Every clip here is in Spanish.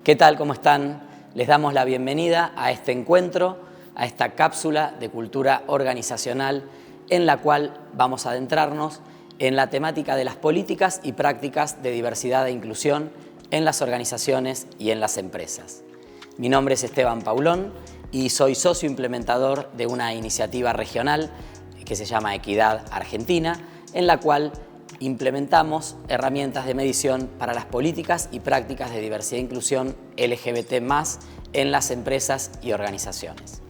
¿Qué tal? ¿Cómo están? Les damos la bienvenida a este encuentro, a esta cápsula de cultura organizacional en la cual vamos a adentrarnos en la temática de las políticas y prácticas de diversidad e inclusión en las organizaciones y en las empresas. Mi nombre es Esteban Paulón y soy socio implementador de una iniciativa regional que se llama Equidad Argentina, en la cual implementamos herramientas de medición para las políticas y prácticas de diversidad e inclusión LGBT+ en las empresas y organizaciones.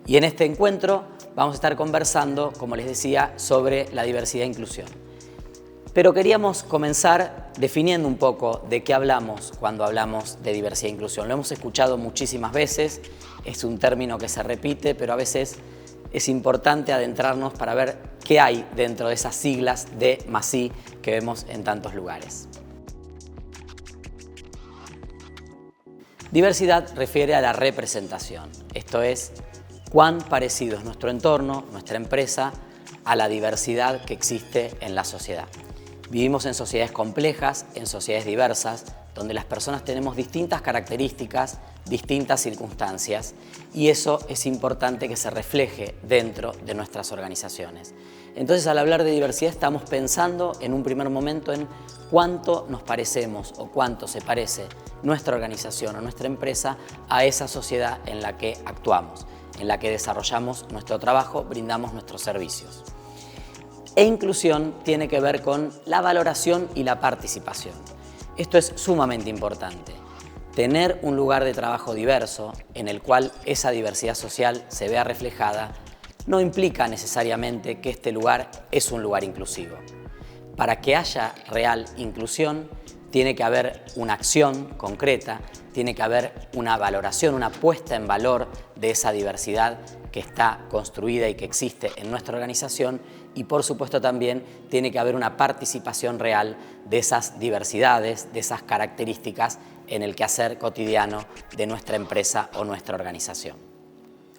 Y en este encuentro vamos a estar conversando, como les decía, sobre la diversidad e inclusión. Pero queríamos comenzar definiendo un poco de qué hablamos cuando hablamos de diversidad e inclusión. Lo hemos escuchado muchísimas veces, es un término que se repite, pero a veces es importante adentrarnos para ver qué hay dentro de esas siglas D+I que vemos en tantos lugares. Diversidad refiere a la representación, esto es, cuán parecido es nuestro entorno, nuestra empresa, a la diversidad que existe en la sociedad. Vivimos en sociedades complejas, en sociedades diversas, donde las personas tenemos distintas características, distintas circunstancias, y eso es importante que se refleje dentro de nuestras organizaciones. Entonces, al hablar de diversidad, estamos pensando en un primer momento en cuánto nos parecemos o cuánto se parece nuestra organización o nuestra empresa a esa sociedad en la que actuamos, en la que desarrollamos nuestro trabajo, brindamos nuestros servicios. E inclusión tiene que ver con la valoración y la participación. Esto es sumamente importante. Tener un lugar de trabajo diverso en el cual esa diversidad social se vea reflejada no implica necesariamente que este lugar es un lugar inclusivo. Para que haya real inclusión, tiene que haber una acción concreta, tiene que haber una valoración, una puesta en valor de esa diversidad que está construida y que existe en nuestra organización, y por supuesto también tiene que haber una participación real de esas diversidades, de esas características en el quehacer cotidiano de nuestra empresa o nuestra organización.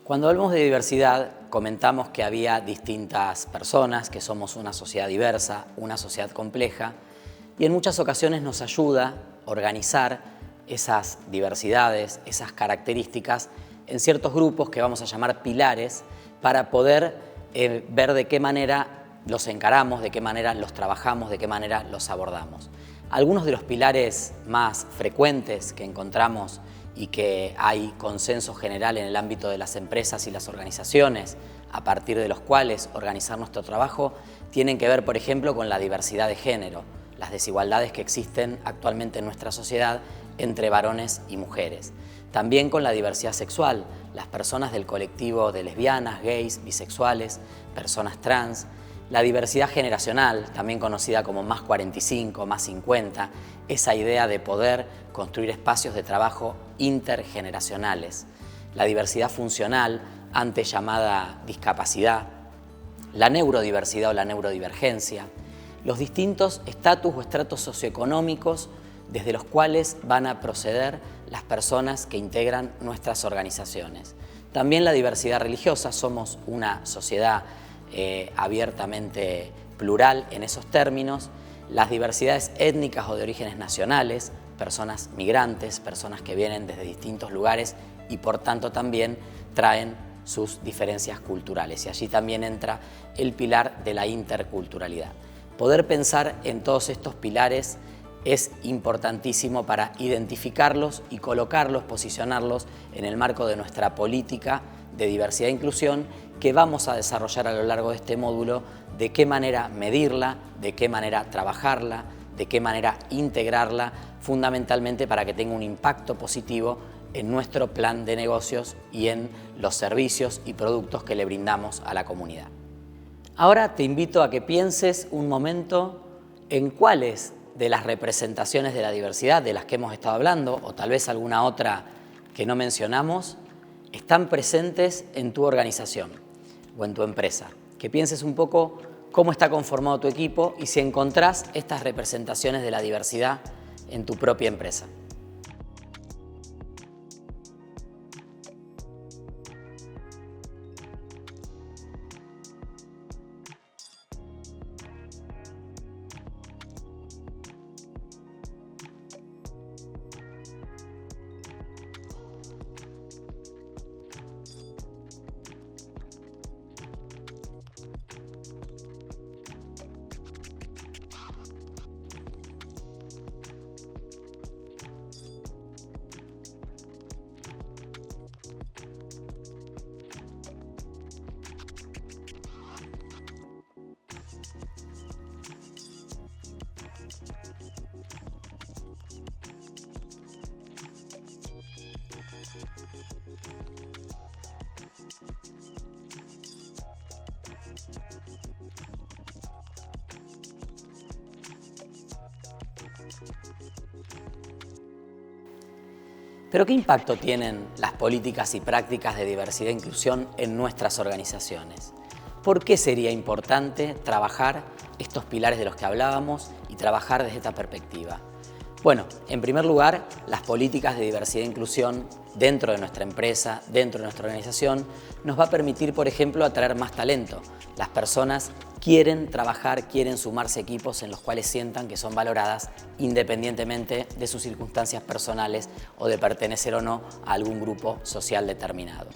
Cuando hablamos de diversidad, comentamos que había distintas personas, que somos una sociedad diversa, una sociedad compleja, y en muchas ocasiones nos ayuda a organizar esas diversidades, esas características en ciertos grupos que vamos a llamar pilares para poder ver de qué manera los encaramos, de qué manera los trabajamos, de qué manera los abordamos. Algunos de los pilares más frecuentes que encontramos y que hay consenso general en el ámbito de las empresas y las organizaciones, a partir de los cuales organizar nuestro trabajo, tienen que ver, por ejemplo, con la diversidad de género, las desigualdades que existen actualmente en nuestra sociedad entre varones y mujeres. También con la diversidad sexual, las personas del colectivo de lesbianas, gays, bisexuales, personas trans. La diversidad generacional, también conocida como más 45, más 50, esa idea de poder construir espacios de trabajo intergeneracionales. La diversidad funcional, antes llamada discapacidad. La neurodiversidad o la neurodivergencia. Los distintos estatus o estratos socioeconómicos desde los cuales van a proceder las personas que integran nuestras organizaciones. También la diversidad religiosa, somos una sociedad abiertamente plural en esos términos. Las diversidades étnicas o de orígenes nacionales, personas migrantes, personas que vienen desde distintos lugares y por tanto también traen sus diferencias culturales. Y allí también entra el pilar de la interculturalidad. Poder pensar en todos estos pilares es importantísimo para identificarlos y colocarlos, posicionarlos en el marco de nuestra política de diversidad e inclusión que vamos a desarrollar a lo largo de este módulo, de qué manera medirla, de qué manera trabajarla, de qué manera integrarla, fundamentalmente para que tenga un impacto positivo en nuestro plan de negocios y en los servicios y productos que le brindamos a la comunidad. Ahora te invito a que pienses un momento en cuáles de las representaciones de la diversidad de las que hemos estado hablando, o tal vez alguna otra que no mencionamos, están presentes en tu organización o en tu empresa. Que pienses un poco cómo está conformado tu equipo y si encontrás estas representaciones de la diversidad en tu propia empresa. Pero ¿qué impacto tienen las políticas y prácticas de diversidad e inclusión en nuestras organizaciones? ¿Por qué sería importante trabajar estos pilares de los que hablábamos y trabajar desde esta perspectiva? Bueno, en primer lugar, las políticas de diversidad e inclusión dentro de nuestra empresa, dentro de nuestra organización, nos va a permitir, por ejemplo, atraer más talento. Las personas quieren trabajar, quieren sumarse a equipos en los cuales sientan que son valoradas independientemente de sus circunstancias personales o de pertenecer o no a algún grupo social determinado.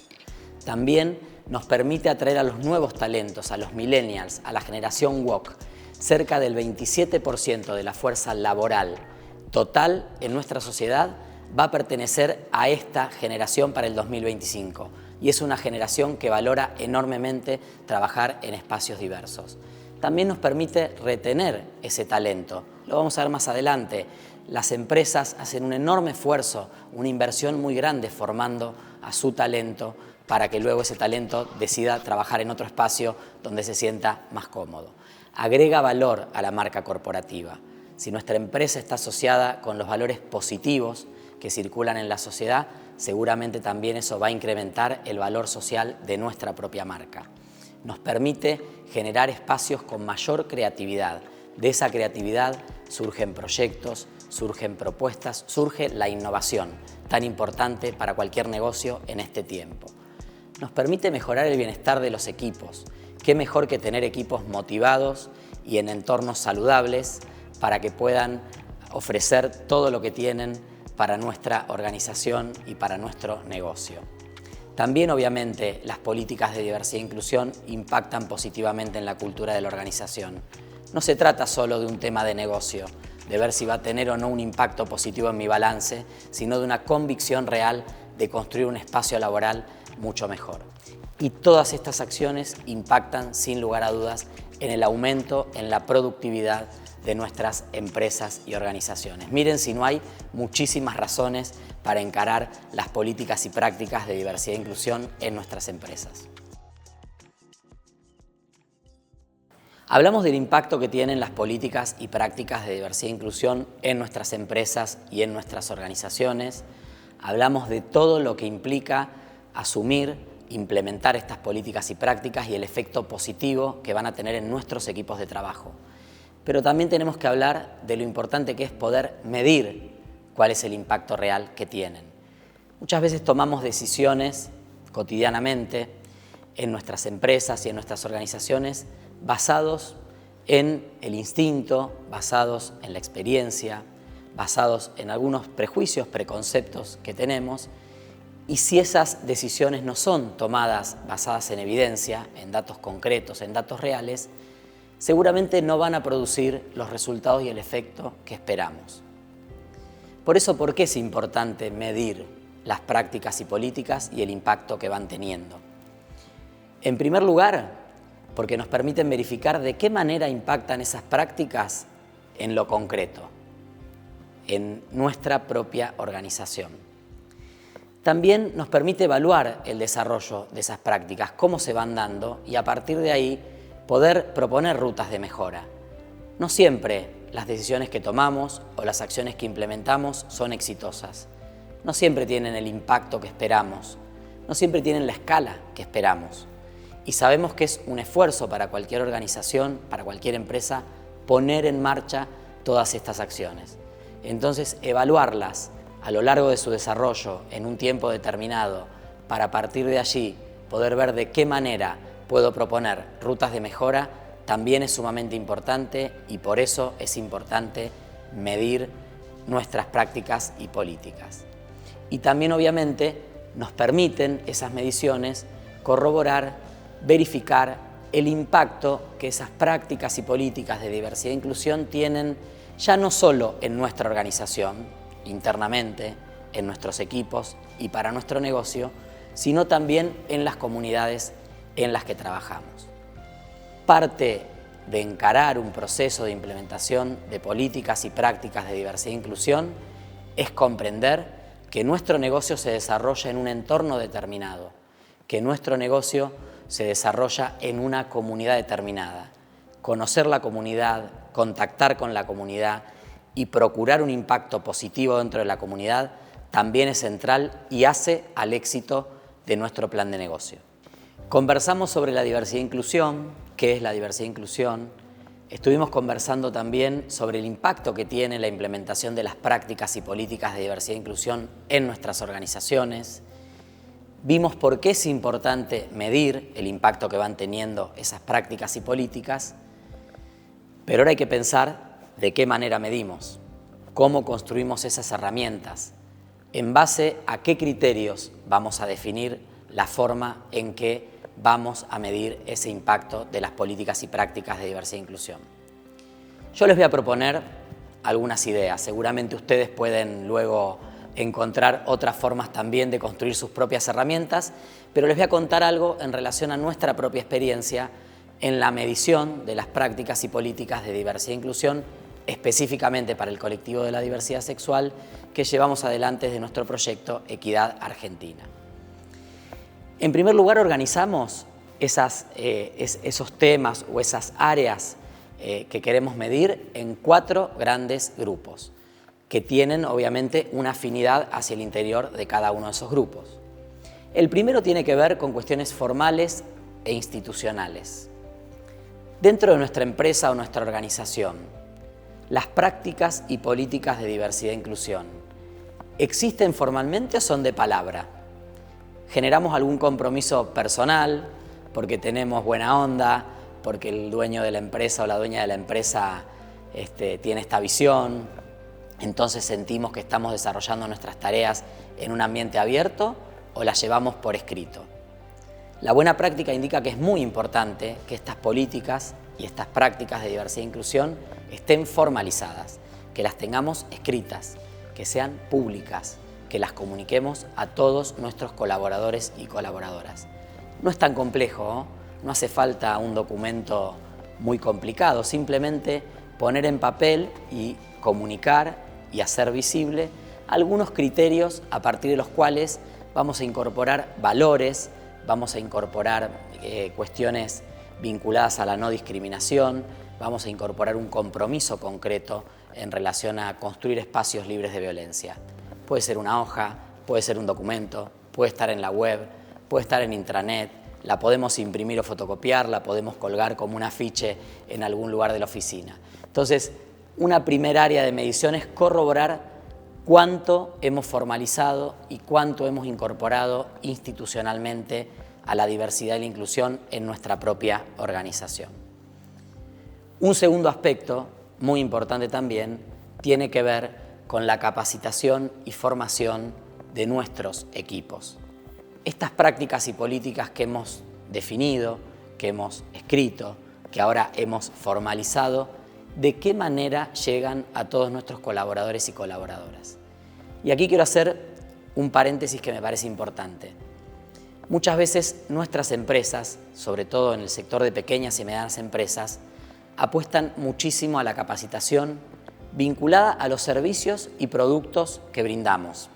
También nos permite atraer a los nuevos talentos, a los millennials, a la generación woke. Cerca del 27% de la fuerza laboral total en nuestra sociedad va a pertenecer a esta generación para el 2025 y es una generación que valora enormemente trabajar en espacios diversos. También nos permite retener ese talento, lo vamos a ver más adelante. Las empresas hacen un enorme esfuerzo, una inversión muy grande formando a su talento para que luego ese talento decida trabajar en otro espacio donde se sienta más cómodo. Agrega valor a la marca corporativa. Si nuestra empresa está asociada con los valores positivos que circulan en la sociedad, seguramente también eso va a incrementar el valor social de nuestra propia marca. Nos permite generar espacios con mayor creatividad. De esa creatividad surgen proyectos, surgen propuestas, surge la innovación, tan importante para cualquier negocio en este tiempo. Nos permite mejorar el bienestar de los equipos. Qué mejor que tener equipos motivados y en entornos saludables para que puedan ofrecer todo lo que tienen para nuestra organización y para nuestro negocio. También, obviamente, las políticas de diversidad e inclusión impactan positivamente en la cultura de la organización. No se trata solo de un tema de negocio, de ver si va a tener o no un impacto positivo en mi balance, sino de una convicción real de construir un espacio laboral mucho mejor. Y todas estas acciones impactan, sin lugar a dudas, en el aumento, en la productividad de nuestras empresas y organizaciones. Miren si no hay muchísimas razones para encarar las políticas y prácticas de diversidad e inclusión en nuestras empresas. Hablamos del impacto que tienen las políticas y prácticas de diversidad e inclusión en nuestras empresas y en nuestras organizaciones. Hablamos de todo lo que implica asumir, implementar estas políticas y prácticas y el efecto positivo que van a tener en nuestros equipos de trabajo. Pero también tenemos que hablar de lo importante que es poder medir cuál es el impacto real que tienen. Muchas veces tomamos decisiones cotidianamente en nuestras empresas y en nuestras organizaciones basados en el instinto, basados en la experiencia, basados en algunos prejuicios, preconceptos que tenemos. Y si esas decisiones no son tomadas basadas en evidencia, en datos concretos, en datos reales, seguramente no van a producir los resultados y el efecto que esperamos. Por eso, ¿por qué es importante medir las prácticas y políticas y el impacto que van teniendo? En primer lugar, porque nos permiten verificar de qué manera impactan esas prácticas en lo concreto, en nuestra propia organización. También nos permite evaluar el desarrollo de esas prácticas, cómo se van dando y a partir de ahí poder proponer rutas de mejora. No siempre las decisiones que tomamos o las acciones que implementamos son exitosas. No siempre tienen el impacto que esperamos. No siempre tienen la escala que esperamos. Y sabemos que es un esfuerzo para cualquier organización, para cualquier empresa, poner en marcha todas estas acciones. Entonces, evaluarlas a lo largo de su desarrollo en un tiempo determinado para a partir de allí poder ver de qué manera puedo proponer rutas de mejora, también es sumamente importante y por eso es importante medir nuestras prácticas y políticas. Y también obviamente nos permiten esas mediciones corroborar, verificar el impacto que esas prácticas y políticas de diversidad e inclusión tienen ya no solo en nuestra organización, internamente, en nuestros equipos y para nuestro negocio, sino también en las comunidades en las que trabajamos. Parte de encarar un proceso de implementación de políticas y prácticas de diversidad e inclusión es comprender que nuestro negocio se desarrolla en un entorno determinado, que nuestro negocio se desarrolla en una comunidad determinada. Conocer la comunidad, contactar con la comunidad y procurar un impacto positivo dentro de la comunidad también es central y hace al éxito de nuestro plan de negocio. Conversamos sobre la diversidad e inclusión, qué es la diversidad e inclusión. Estuvimos conversando también sobre el impacto que tiene la implementación de las prácticas y políticas de diversidad e inclusión en nuestras organizaciones. Vimos por qué es importante medir el impacto que van teniendo esas prácticas y políticas, pero ahora hay que pensar de qué manera medimos, cómo construimos esas herramientas, en base a qué criterios vamos a definir la forma en que vamos a medir ese impacto de las políticas y prácticas de diversidad e inclusión. Yo les voy a proponer algunas ideas. Seguramente ustedes pueden luego encontrar otras formas también de construir sus propias herramientas, pero les voy a contar algo en relación a nuestra propia experiencia en la medición de las prácticas y políticas de diversidad e inclusión, específicamente para el colectivo de la diversidad sexual, que llevamos adelante desde nuestro proyecto Equidad Argentina. En primer lugar, organizamos esos temas o esas áreas que queremos medir en 4 grandes grupos, que tienen obviamente una afinidad hacia el interior de cada uno de esos grupos. El primero tiene que ver con cuestiones formales e institucionales. Dentro de nuestra empresa o nuestra organización, las prácticas y políticas de diversidad e inclusión, ¿existen formalmente o son de palabra? ¿Generamos algún compromiso personal porque tenemos buena onda, porque el dueño de la empresa o la dueña de la empresa tiene esta visión? Entonces sentimos que estamos desarrollando nuestras tareas en un ambiente abierto o las llevamos por escrito. La buena práctica indica que es muy importante que estas políticas y estas prácticas de diversidad e inclusión estén formalizadas, que las tengamos escritas, que sean públicas, que las comuniquemos a todos nuestros colaboradores y colaboradoras. No es tan complejo, no hace falta un documento muy complicado, simplemente poner en papel y comunicar y hacer visible algunos criterios a partir de los cuales vamos a incorporar valores, vamos a incorporar cuestiones vinculadas a la no discriminación, vamos a incorporar un compromiso concreto en relación a construir espacios libres de violencia. Puede ser una hoja, puede ser un documento, puede estar en la web, puede estar en intranet, la podemos imprimir o fotocopiar, la podemos colgar como un afiche en algún lugar de la oficina. Entonces, una primera área de medición es corroborar cuánto hemos formalizado y cuánto hemos incorporado institucionalmente a la diversidad y la inclusión en nuestra propia organización. Un segundo aspecto, muy importante también, tiene que ver con la capacitación y formación de nuestros equipos. Estas prácticas y políticas que hemos definido, que hemos escrito, que ahora hemos formalizado, ¿de qué manera llegan a todos nuestros colaboradores y colaboradoras? Y aquí quiero hacer un paréntesis que me parece importante. Muchas veces nuestras empresas, sobre todo en el sector de pequeñas y medianas empresas, apuestan muchísimo a la capacitación vinculada a los servicios y productos que brindamos.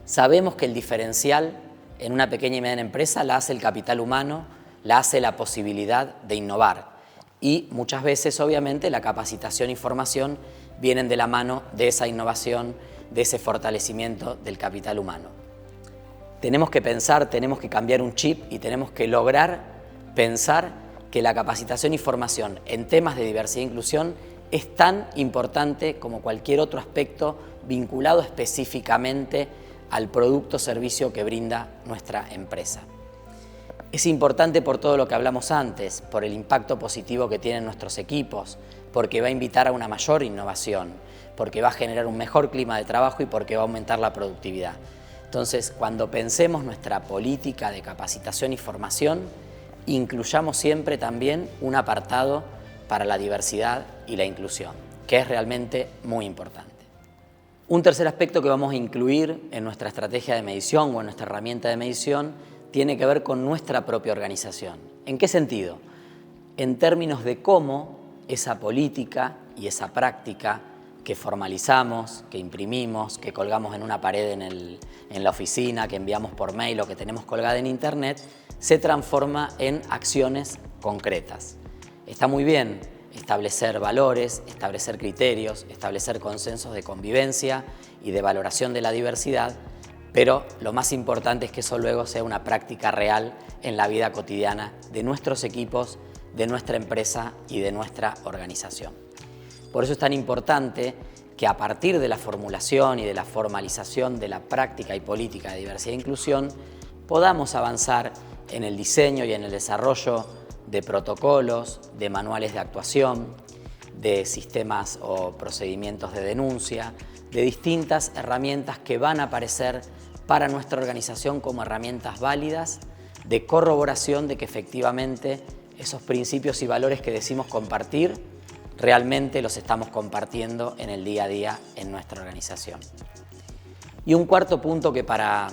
Sabemos que el diferencial en una pequeña y mediana empresa la hace el capital humano, la hace la posibilidad de innovar. Y muchas veces, obviamente, la capacitación y formación vienen de la mano de esa innovación, de ese fortalecimiento del capital humano. Tenemos que pensar, tenemos que cambiar un chip y tenemos que lograr pensar que la capacitación y formación en temas de diversidad e inclusión es tan importante como cualquier otro aspecto vinculado específicamente al producto o servicio que brinda nuestra empresa. Es importante por todo lo que hablamos antes, por el impacto positivo que tienen nuestros equipos, porque va a invitar a una mayor innovación, porque va a generar un mejor clima de trabajo y porque va a aumentar la productividad. Entonces, cuando pensemos nuestra política de capacitación y formación, incluyamos siempre también un apartado para la diversidad y la inclusión, que es realmente muy importante. Un tercer aspecto que vamos a incluir en nuestra estrategia de medición o en nuestra herramienta de medición tiene que ver con nuestra propia organización. ¿En qué sentido? En términos de cómo esa política y esa práctica que formalizamos, que imprimimos, que colgamos en una pared en la oficina, que enviamos por mail o que tenemos colgada en internet, se transforma en acciones concretas. Está muy bien establecer valores, establecer criterios, establecer consensos de convivencia y de valoración de la diversidad, pero lo más importante es que eso luego sea una práctica real en la vida cotidiana de nuestros equipos, de nuestra empresa y de nuestra organización. Por eso es tan importante que a partir de la formulación y de la formalización de la práctica y política de diversidad e inclusión podamos avanzar en el diseño y en el desarrollo de protocolos, de manuales de actuación, de sistemas o procedimientos de denuncia, de distintas herramientas que van a aparecer para nuestra organización como herramientas válidas de corroboración de que efectivamente esos principios y valores que decimos compartir realmente los estamos compartiendo en el día a día en nuestra organización. Y un cuarto punto que para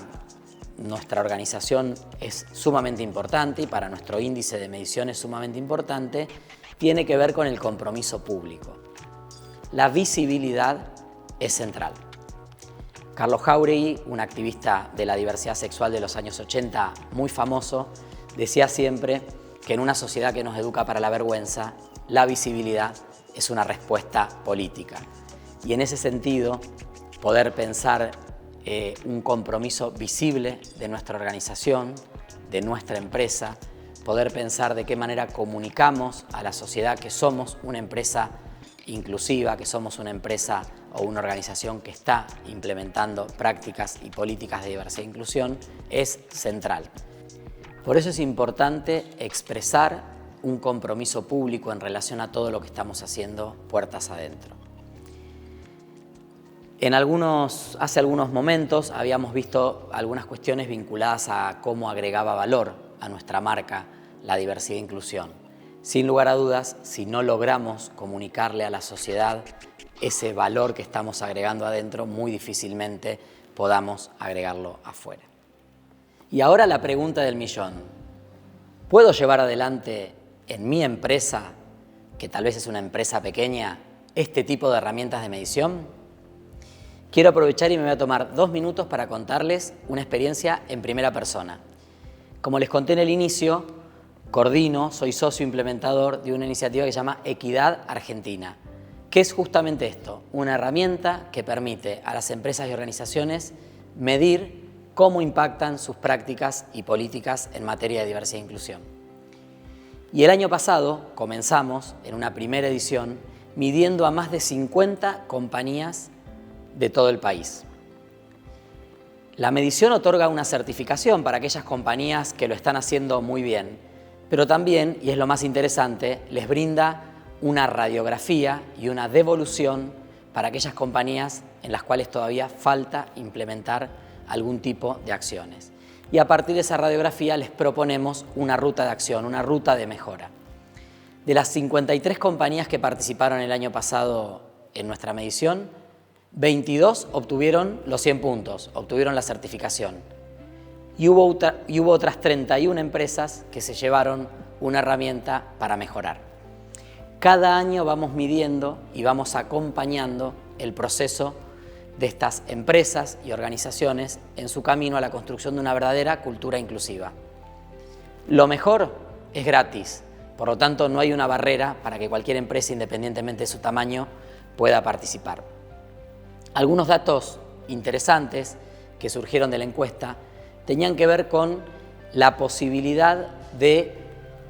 nuestra organización es sumamente importante y para nuestro índice de medición es sumamente importante, tiene que ver con el compromiso público. La visibilidad es central. Carlos Jáuregui, un activista de la diversidad sexual de los años 80 muy famoso, decía siempre que en una sociedad que nos educa para la vergüenza, la visibilidad es una respuesta política. Y en ese sentido, poder pensar un compromiso visible de nuestra organización, de nuestra empresa, poder pensar de qué manera comunicamos a la sociedad que somos una empresa inclusiva, que somos una empresa o una organización que está implementando prácticas y políticas de diversidad e inclusión, es central. Por eso es importante expresar un compromiso público en relación a todo lo que estamos haciendo puertas adentro. Hace algunos momentos habíamos visto algunas cuestiones vinculadas a cómo agregaba valor a nuestra marca la diversidad e inclusión. Sin lugar a dudas, si no logramos comunicarle a la sociedad ese valor que estamos agregando adentro, muy difícilmente podamos agregarlo afuera. Y ahora la pregunta del millón. ¿Puedo llevar adelante en mi empresa, que tal vez es una empresa pequeña, este tipo de herramientas de medición? Quiero aprovechar y me voy a tomar 2 minutos para contarles una experiencia en primera persona. Como les conté en el inicio, soy socio implementador de una iniciativa que se llama Equidad Argentina, que es justamente esto, una herramienta que permite a las empresas y organizaciones medir cómo impactan sus prácticas y políticas en materia de diversidad e inclusión. Y el año pasado comenzamos, en una primera edición, midiendo a más de 50 compañías de todo el país. La medición otorga una certificación para aquellas compañías que lo están haciendo muy bien, pero también, y es lo más interesante, les brinda una radiografía y una devolución para aquellas compañías en las cuales todavía falta implementar algún tipo de acciones. Y a partir de esa radiografía les proponemos una ruta de acción, una ruta de mejora. De las 53 compañías que participaron el año pasado en nuestra medición, 22 obtuvieron los 100 puntos, obtuvieron la certificación. Y hubo otras 31 empresas que se llevaron una herramienta para mejorar. Cada año vamos midiendo y vamos acompañando el proceso de estas empresas y organizaciones en su camino a la construcción de una verdadera cultura inclusiva. Lo mejor es gratis, por lo tanto no hay una barrera para que cualquier empresa, independientemente de su tamaño, pueda participar. Algunos datos interesantes que surgieron de la encuesta tenían que ver con la posibilidad de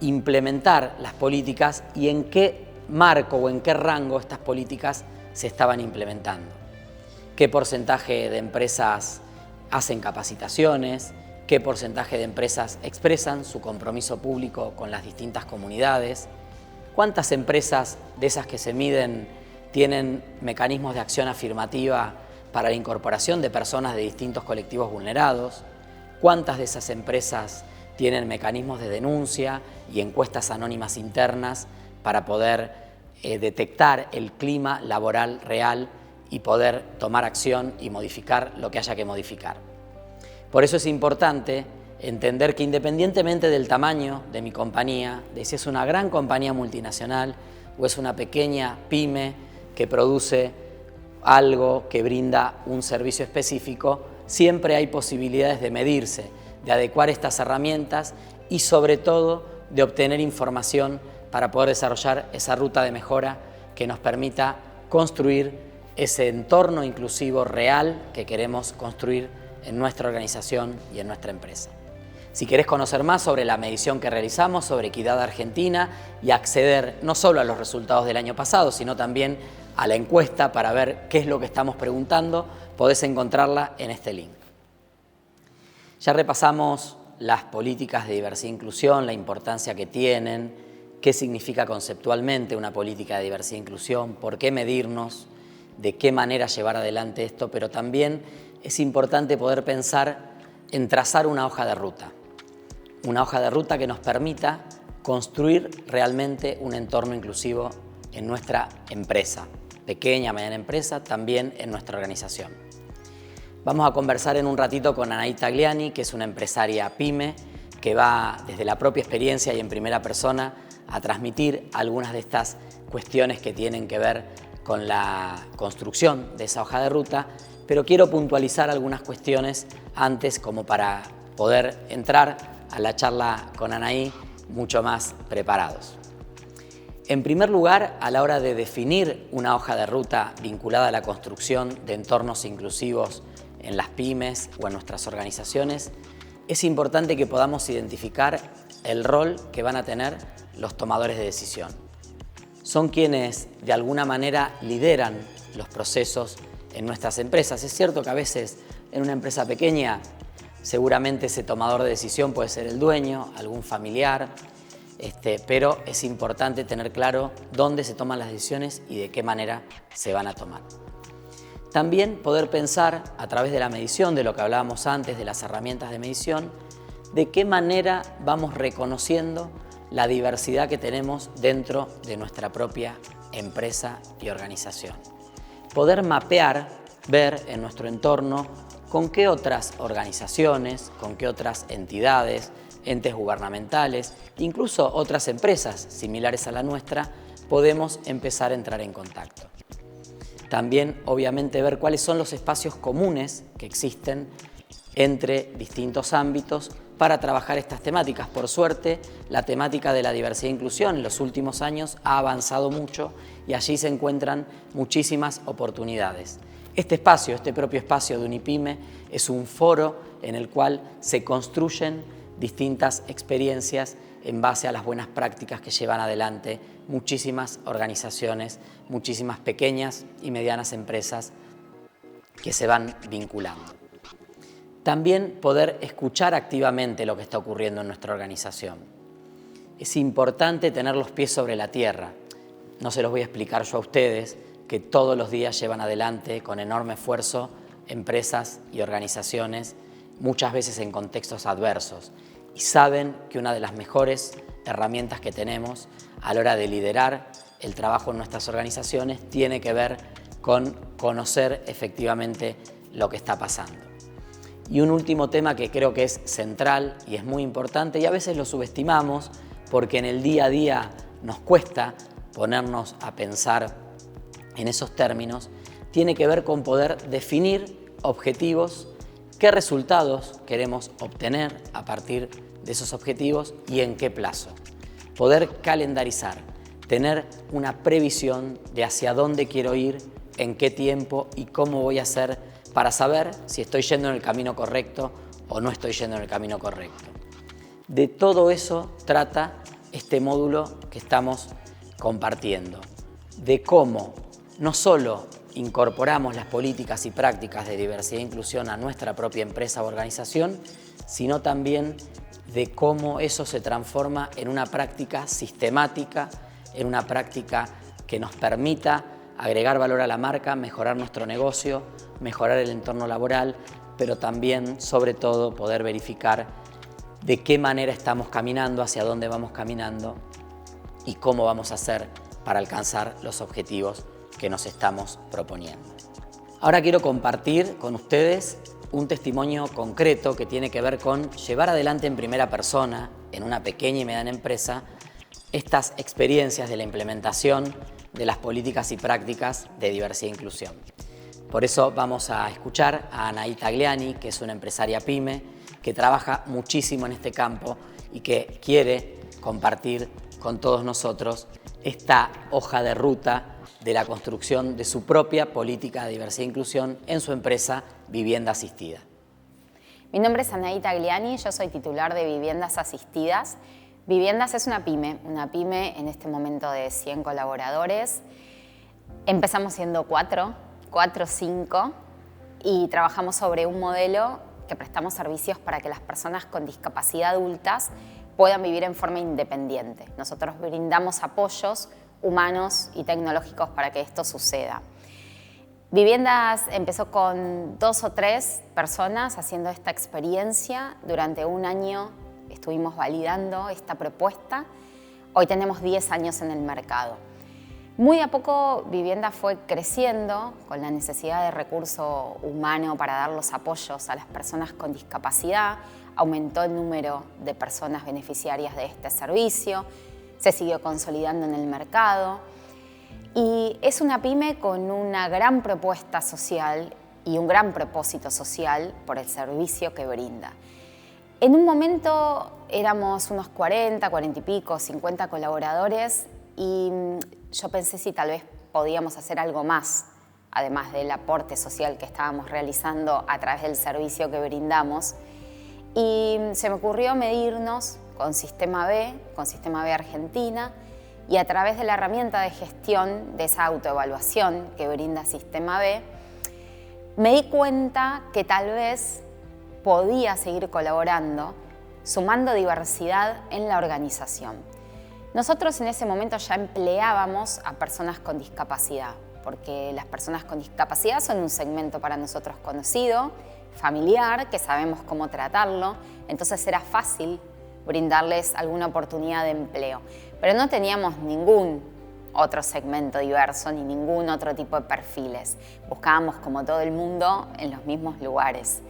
implementar las políticas y en qué marco o en qué rango estas políticas se estaban implementando. Qué porcentaje de empresas hacen capacitaciones, qué porcentaje de empresas expresan su compromiso público con las distintas comunidades, cuántas empresas de esas que se miden tienen mecanismos de acción afirmativa para la incorporación de personas de distintos colectivos vulnerados, cuántas de esas empresas tienen mecanismos de denuncia y encuestas anónimas internas para poder detectar el clima laboral real y poder tomar acción y modificar lo que haya que modificar. Por eso es importante entender que independientemente del tamaño de mi compañía, de si es una gran compañía multinacional o es una pequeña pyme que produce algo que brinda un servicio específico, siempre hay posibilidades de medirse, de adecuar estas herramientas y sobre todo de obtener información para poder desarrollar esa ruta de mejora que nos permita construir ese entorno inclusivo real que queremos construir en nuestra organización y en nuestra empresa. Si querés conocer más sobre la medición que realizamos sobre Equidad Argentina y acceder no solo a los resultados del año pasado, sino también a la encuesta para ver qué es lo que estamos preguntando, podés encontrarla en este link. Ya repasamos las políticas de diversidad e inclusión, la importancia que tienen, qué significa conceptualmente una política de diversidad e inclusión, por qué medirnos, de qué manera llevar adelante esto, pero también es importante poder pensar en trazar una hoja de ruta que nos permita construir realmente un entorno inclusivo en nuestra empresa, pequeña, mediana empresa, también en nuestra organización. Vamos a conversar en un ratito con Anaí Tagliani, que es una empresaria pyme, que va desde la propia experiencia y en primera persona a transmitir algunas de estas cuestiones que tienen que ver con la construcción de esa hoja de ruta, pero quiero puntualizar algunas cuestiones antes como para poder entrar a la charla con Anaí mucho más preparados. En primer lugar, a la hora de definir una hoja de ruta vinculada a la construcción de entornos inclusivos en las pymes o en nuestras organizaciones, es importante que podamos identificar el rol que van a tener los tomadores de decisión. Son quienes de alguna manera lideran los procesos en nuestras empresas. Es cierto que a veces en una empresa pequeña seguramente ese tomador de decisión puede ser el dueño, algún familiar, pero es importante tener claro dónde se toman las decisiones y de qué manera se van a tomar. También poder pensar a través de la medición, de lo que hablábamos antes, de las herramientas de medición, de qué manera vamos reconociendo la diversidad que tenemos dentro de nuestra propia empresa y organización. Poder mapear, ver en nuestro entorno con qué otras organizaciones, con qué otras entidades, entes gubernamentales, incluso otras empresas similares a la nuestra, podemos empezar a entrar en contacto. También, obviamente, ver cuáles son los espacios comunes que existen entre distintos ámbitos para trabajar estas temáticas. Por suerte, la temática de la diversidad e inclusión en los últimos años ha avanzado mucho y allí se encuentran muchísimas oportunidades. Este propio espacio de Unipyme, es un foro en el cual se construyen distintas experiencias en base a las buenas prácticas que llevan adelante muchísimas organizaciones, muchísimas pequeñas y medianas empresas que se van vinculando. También poder escuchar activamente lo que está ocurriendo en nuestra organización. Es importante tener los pies sobre la tierra. No se los voy a explicar yo a ustedes, que todos los días llevan adelante con enorme esfuerzo empresas y organizaciones, muchas veces en contextos adversos, y saben que una de las mejores herramientas que tenemos a la hora de liderar el trabajo en nuestras organizaciones tiene que ver con conocer efectivamente lo que está pasando. Y un último tema que creo que es central y es muy importante, y a veces lo subestimamos porque en el día a día nos cuesta ponernos a pensar en esos términos, tiene que ver con poder definir objetivos, qué resultados queremos obtener a partir de esos objetivos y en qué plazo. Poder calendarizar, tener una previsión de hacia dónde quiero ir, en qué tiempo y cómo voy a hacer para saber si estoy yendo en el camino correcto o no estoy yendo en el camino correcto. De todo eso trata este módulo que estamos compartiendo, de cómo no solo incorporamos las políticas y prácticas de diversidad e inclusión a nuestra propia empresa o organización, sino también de cómo eso se transforma en una práctica sistemática, en una práctica que nos permita agregar valor a la marca, mejorar nuestro negocio, mejorar el entorno laboral, pero también, sobre todo, poder verificar de qué manera estamos caminando, hacia dónde vamos caminando y cómo vamos a hacer para alcanzar los objetivos que nos estamos proponiendo. Ahora quiero compartir con ustedes un testimonio concreto que tiene que ver con llevar adelante en primera persona, en una pequeña y mediana empresa, estas experiencias de la implementación de las políticas y prácticas de diversidad e inclusión. Por eso vamos a escuchar a Anaí Tagliani, que es una empresaria pyme, que trabaja muchísimo en este campo y que quiere compartir con todos nosotros esta hoja de ruta de la construcción de su propia política de diversidad e inclusión en su empresa Vivienda Asistida. Mi nombre es Anaí Tagliani, yo soy titular de Viviendas Asistidas. Viviendas es una pyme en este momento de 100 colaboradores. Empezamos siendo 4 o 5 y trabajamos sobre un modelo que prestamos servicios para que las personas con discapacidad adultas puedan vivir en forma independiente. Nosotros brindamos apoyos humanos y tecnológicos para que esto suceda. Viviendas empezó con 2 o 3 personas haciendo esta experiencia. Durante un año estuvimos validando esta propuesta. Hoy tenemos 10 años en el mercado. Muy a poco Vivienda fue creciendo con la necesidad de recurso humano para dar los apoyos a las personas con discapacidad. Aumentó el número de personas beneficiarias de este servicio. Se siguió consolidando en el mercado. Y es una pyme con una gran propuesta social y un gran propósito social por el servicio que brinda. En un momento éramos unos 40 y pico, 50 colaboradores y yo pensé si tal vez podíamos hacer algo más, además del aporte social que estábamos realizando a través del servicio que brindamos. Y se me ocurrió medirnos con Sistema B Argentina, y a través de la herramienta de gestión de esa autoevaluación que brinda Sistema B, me di cuenta que tal vez podía seguir colaborando, sumando diversidad en la organización. Nosotros en ese momento ya empleábamos a personas con discapacidad, porque las personas con discapacidad son un segmento para nosotros conocido, familiar, que sabemos cómo tratarlo, entonces era fácil brindarles alguna oportunidad de empleo. Pero no teníamos ningún otro segmento diverso ni ningún otro tipo de perfiles. Buscábamos, como todo el mundo, en los mismos lugares.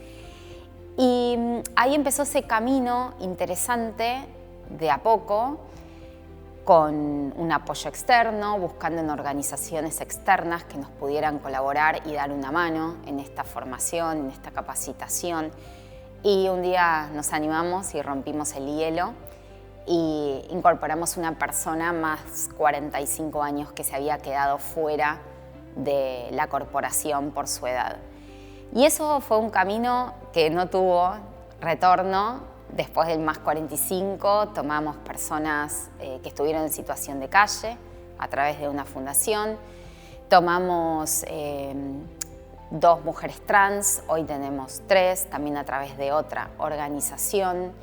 Y ahí empezó ese camino interesante de a poco, con un apoyo externo, buscando en organizaciones externas que nos pudieran colaborar y dar una mano en esta formación, en esta capacitación. Y un día nos animamos y rompimos el hielo y incorporamos una persona más 45 años que se había quedado fuera de la corporación por su edad. Y eso fue un camino que no tuvo retorno. Después del más 45 tomamos personas que estuvieron en situación de calle a través de una fundación. Tomamos 2 mujeres trans, hoy tenemos 3, también a través de otra organización.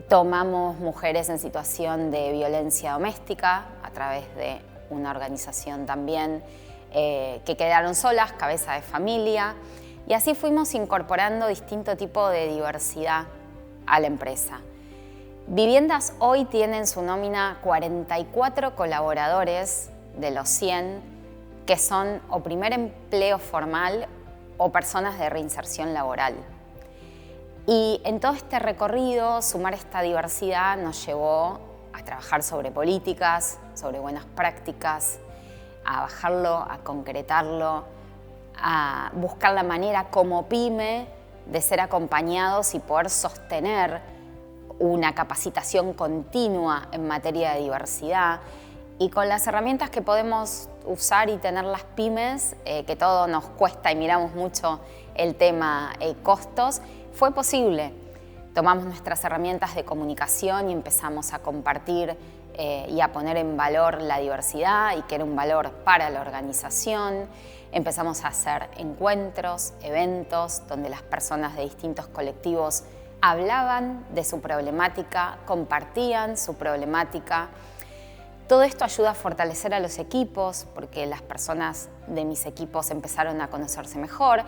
Tomamos mujeres en situación de violencia doméstica a través de una organización también que quedaron solas, cabeza de familia. Y así fuimos incorporando distinto tipo de diversidad a la empresa. Viviendas hoy tiene en su nómina 44 colaboradores de los 100 que son o primer empleo formal o personas de reinserción laboral. Y en todo este recorrido, sumar esta diversidad nos llevó a trabajar sobre políticas, sobre buenas prácticas, a bajarlo, a concretarlo, a buscar la manera como pyme de ser acompañados y poder sostener una capacitación continua en materia de diversidad y con las herramientas que podemos usar y tener las pymes, que todo nos cuesta y miramos mucho el tema costos, fue posible. Tomamos nuestras herramientas de comunicación y empezamos a compartir y a poner en valor la diversidad y que era un valor para la organización. Empezamos a hacer encuentros, eventos, donde las personas de distintos colectivos hablaban de su problemática, compartían su problemática. Todo esto ayuda a fortalecer a los equipos, porque las personas de mis equipos empezaron a conocerse mejor,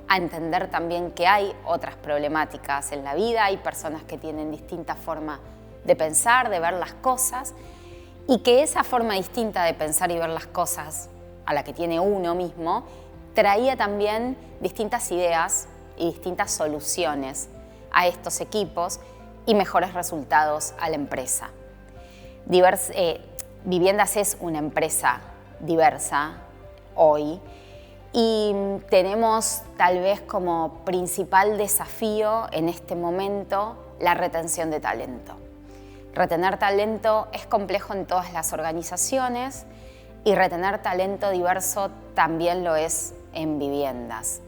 a entender también que hay otras problemáticas en la vida, hay personas que tienen distinta forma de pensar, de ver las cosas, y que esa forma distinta de pensar y ver las cosas a la que tiene uno mismo, traía también distintas ideas y distintas soluciones a estos equipos y mejores resultados a la empresa. Viviendas es una empresa diversa hoy y tenemos tal vez como principal desafío en este momento la retención de talento. Retener talento es complejo en todas las organizaciones y retener talento diverso también lo es en viviendas.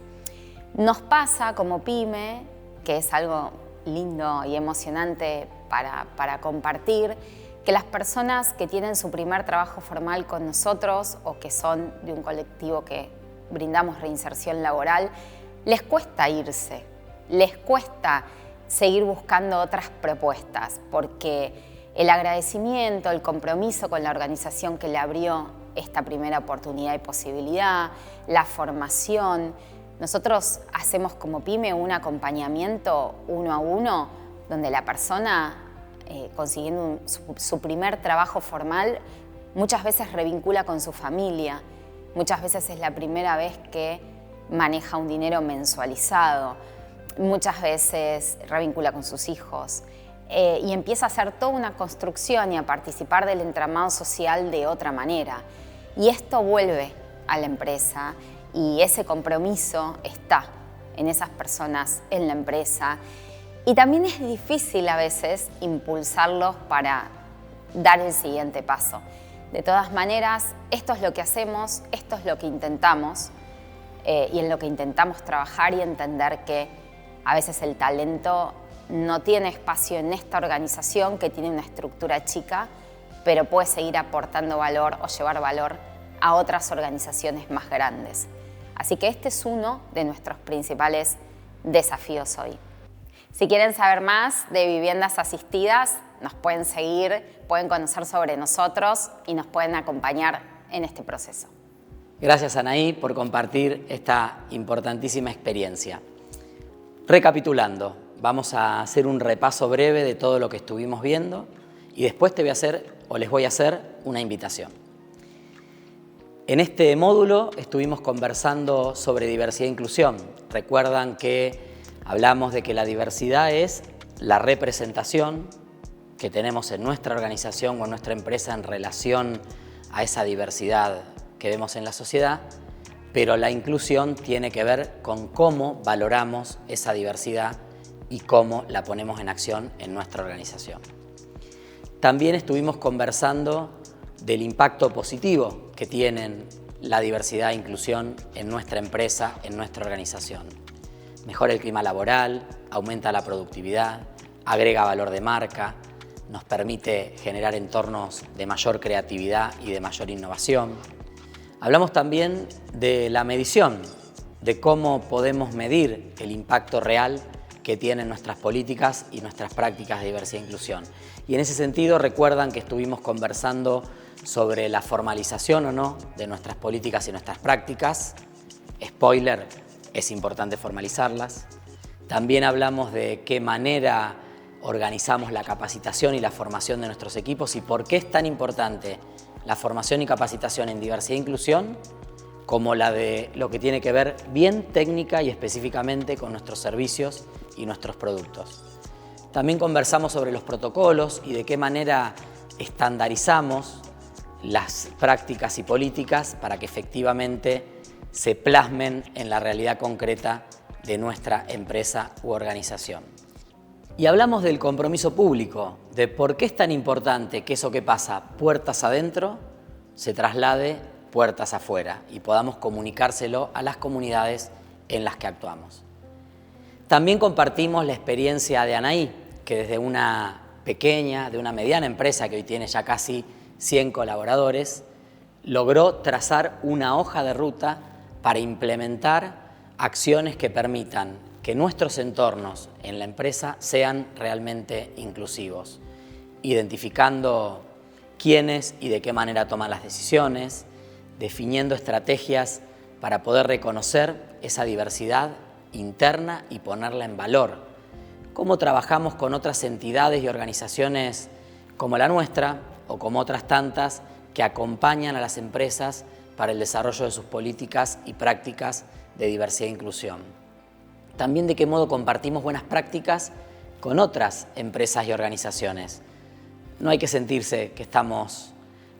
Nos pasa como pyme, que es algo lindo y emocionante para compartir, que las personas que tienen su primer trabajo formal con nosotros o que son de un colectivo que brindamos reinserción laboral, les cuesta irse, les cuesta seguir buscando otras propuestas, porque el agradecimiento, el compromiso con la organización que le abrió esta primera oportunidad y posibilidad, la formación. Nosotros hacemos como pyme un acompañamiento 1 a 1, donde la persona, consiguiendo su primer trabajo formal, muchas veces revincula con su familia, muchas veces es la primera vez que maneja un dinero mensualizado, muchas veces revincula con sus hijos y empieza a hacer toda una construcción y a participar del entramado social de otra manera. Y esto vuelve a la empresa y ese compromiso está en esas personas, en la empresa. Y también es difícil a veces impulsarlos para dar el siguiente paso. De todas maneras, esto es lo que hacemos, esto es lo que intentamos y en lo que intentamos trabajar y entender que a veces el talento no tiene espacio en esta organización que tiene una estructura chica, pero puede seguir aportando valor o llevar valor a otras organizaciones más grandes. Así que este es uno de nuestros principales desafíos hoy. Si quieren saber más de viviendas asistidas, nos pueden seguir, pueden conocer sobre nosotros y nos pueden acompañar en este proceso. Gracias, Anaí, por compartir esta importantísima experiencia. Recapitulando, vamos a hacer un repaso breve de todo lo que estuvimos viendo y después les voy a hacer una invitación. En este módulo estuvimos conversando sobre diversidad e inclusión. Recuerdan que hablamos de que la diversidad es la representación que tenemos en nuestra organización o en nuestra empresa en relación a esa diversidad que vemos en la sociedad, pero la inclusión tiene que ver con cómo valoramos esa diversidad y cómo la ponemos en acción en nuestra organización. También estuvimos conversando del impacto positivo que tienen la diversidad e inclusión en nuestra empresa, en nuestra organización. Mejora el clima laboral, aumenta la productividad, agrega valor de marca, nos permite generar entornos de mayor creatividad y de mayor innovación. Hablamos también de la medición, de cómo podemos medir el impacto real que tienen nuestras políticas y nuestras prácticas de diversidad e inclusión. Y en ese sentido recuerdan que estuvimos conversando sobre la formalización o no de nuestras políticas y nuestras prácticas. Spoiler, es importante formalizarlas. También hablamos de qué manera organizamos la capacitación y la formación de nuestros equipos y por qué es tan importante la formación y capacitación en diversidad e inclusión como la de lo que tiene que ver bien técnica y específicamente con nuestros servicios y nuestros productos. También conversamos sobre los protocolos y de qué manera estandarizamos las prácticas y políticas para que efectivamente se plasmen en la realidad concreta de nuestra empresa u organización. Y hablamos del compromiso público, de por qué es tan importante que eso que pasa puertas adentro se traslade puertas afuera y podamos comunicárselo a las comunidades en las que actuamos. También compartimos la experiencia de Anaí, que desde una mediana empresa que hoy tiene ya casi 100 colaboradores, logró trazar una hoja de ruta para implementar acciones que permitan que nuestros entornos en la empresa sean realmente inclusivos, identificando quiénes y de qué manera toman las decisiones, definiendo estrategias para poder reconocer esa diversidad interna y ponerla en valor. Cómo trabajamos con otras entidades y organizaciones como la nuestra o como otras tantas que acompañan a las empresas para el desarrollo de sus políticas y prácticas de diversidad e inclusión. También de qué modo compartimos buenas prácticas con otras empresas y organizaciones. No hay que sentirse que estamos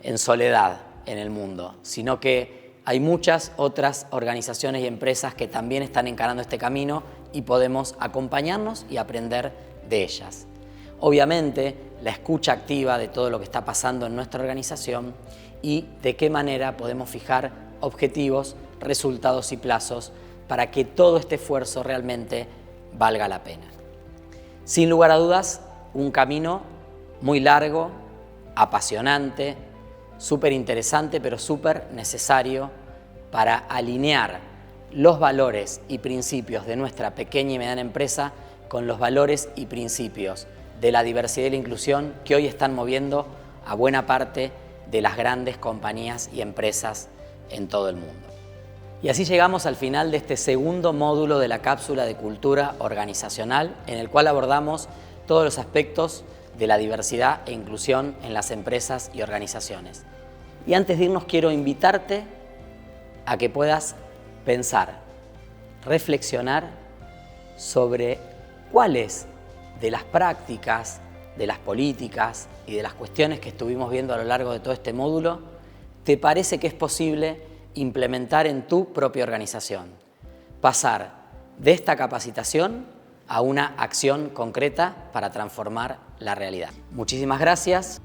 en soledad en el mundo, sino que hay muchas otras organizaciones y empresas que también están encarando este camino y podemos acompañarnos y aprender de ellas. Obviamente, la escucha activa de todo lo que está pasando en nuestra organización y de qué manera podemos fijar objetivos, resultados y plazos para que todo este esfuerzo realmente valga la pena. Sin lugar a dudas, un camino muy largo, apasionante, súper interesante, pero súper necesario para alinear los valores y principios de nuestra pequeña y mediana empresa con los valores y principios de la diversidad y la inclusión que hoy están moviendo a buena parte de las grandes compañías y empresas en todo el mundo. Y así llegamos al final de este segundo módulo de la cápsula de cultura organizacional, en el cual abordamos todos los aspectos de la diversidad e inclusión en las empresas y organizaciones. Y antes de irnos, quiero invitarte a que puedas pensar, reflexionar sobre cuáles de las prácticas, de las políticas y de las cuestiones que estuvimos viendo a lo largo de todo este módulo te parece que es posible implementar en tu propia organización. Pasar de esta capacitación a una acción concreta para transformar la realidad. Muchísimas gracias.